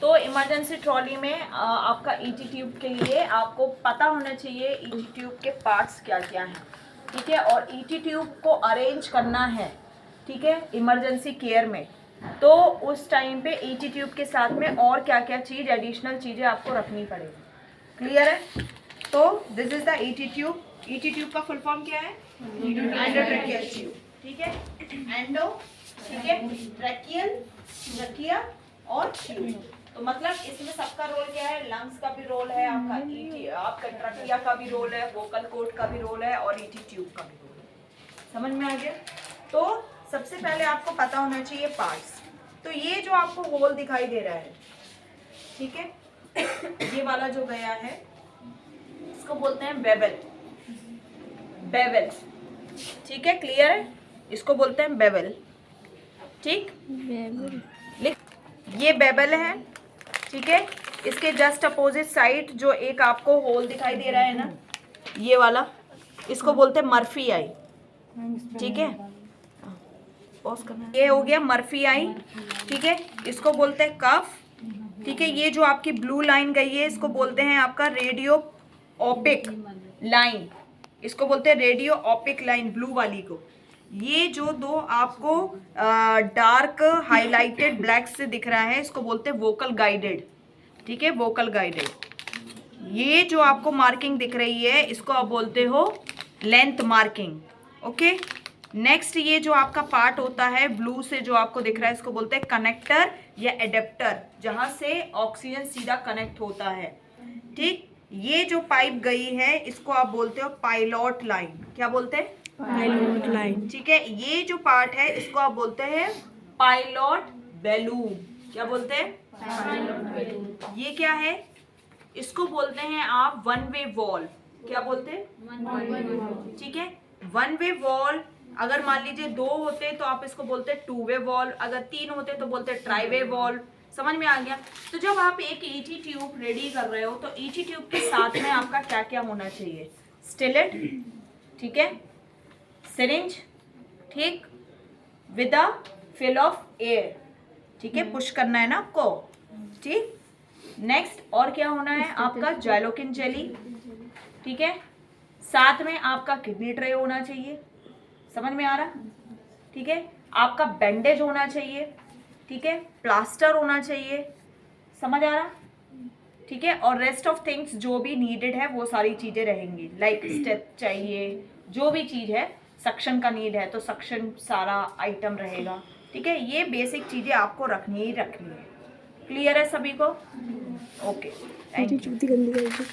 तो emergency trolley में आपका ईटी ट्यूब के लिए आपको पता होना चाहिए ईटी ट्यूब के पार्ट्स क्या क्या हैं, ठीक है। और ईटी ट्यूब को अरेंज करना है, ठीक है, इमरजेंसी केयर में, तो उस टाइम पे ईटी ट्यूब के साथ में और क्या क्या चीज़ एडिशनल चीज़ें आपको रखनी पड़ेगी। क्लियर है? तो this is the ET tube. ET tube का फुल फॉर्म क्या है? एंडोट्रेकियल ट्यूब, ठीक है। एंडो, ठीक है, ट्रैकियल, ट्रकिया और ट्यूब। तो मतलब इसमें सबका रोल क्या है? लंग्स का भी रोल है, आपका ट्रकिया का भी रोल है, वोकल कॉर्ड का भी रोल है और ईटी ट्यूब का भी रोल है। समझ में आ गया? तो सबसे पहले आपको पता होना चाहिए पार्ट्स। तो ये जो आपको होल दिखाई दे रहा है, ठीक है, ये वाला जो गया है इसको बोलते हैं बेवल। बेवल, ठीक है, क्लियर है? इसको बोलते हैं बेवल, ठीक। लिख, ये बेबल है, ठीक है। इसके जस्ट अपोजिट साइड जो एक आपको होल दिखाई दे रहा है ना, ये वाला, इसको बोलते हैं मर्फी आई, ठीक है। पॉज करना। ये हो गया मर्फी आई, ठीक है। इसको बोलते हैं कफ, ठीक है। ये जो आपकी ब्लू लाइन गई है इसको बोलते हैं आपका रेडियो ओपिक लाइन, इसको बोलते हैं रेडियो ओपिक लाइन, ब्लू वाली को। ये जो दो आपको डार्क हाईलाइटेड ब्लैक से दिख रहा है इसको बोलते हैं वोकल गाइडेड, ठीक है, वोकल गाइडेड। ये जो आपको मार्किंग दिख रही है इसको आप बोलते हो लेंथ मार्किंग, ओके। नेक्स्ट ये जो आपका पार्ट होता है ब्लू से जो आपको दिख रहा है इसको बोलते हैं कनेक्टर या एडेप्टर, जहां से ऑक्सीजन सीधा कनेक्ट होता है, ठीक। ये जो पाइप गई है इसको आप बोलते हो पायलट लाइन। क्या बोलते हैं? पायलट लाइन, ठीक है। ये जो पार्ट है इसको आप बोलते हैं पायलट बैलून। क्या बोलते हैं? Pilot balloon. ये क्या है? इसको बोलते हैं आप वन वे वॉल। क्या बोलते हैं? ठीक है, वन वे वॉल। अगर मान लीजिए दो होते तो आप इसको बोलते हैं टू वे वॉल, अगर तीन होते तो बोलते हैं ट्राई वे वॉल। समझ में आ गया? तो जब आप एक ईटी ट्यूब रेडी कर रहे हो तो ईटी ट्यूब के साथ में आपका क्या क्या होना चाहिए? स्टिलेट, ठीक है, सिरिंज, ठीक, with a fill of air, ठीक है, पुश करना है ना आपको, ठीक। नेक्स्ट और क्या होना है? आपका जाइलोकिन जेली, ठीक है, साथ में आपका किडनी ट्रे होना चाहिए। समझ में आ रहा? ठीक है, आपका बैंडेज होना चाहिए, ठीक है, प्लास्टर होना चाहिए। समझ आ रहा? ठीक है, और रेस्ट ऑफ थिंग्स जो भी नीडेड है वो सारी चीजें रहेंगी, लाइक स्टेप चाहिए, जो भी चीज है, सक्शन का नीड है तो सक्शन सारा आइटम रहेगा, ठीक है। ये बेसिक चीजें आपको रखनी ही रखनी है। क्लियर है सभी को? Okay, thank you.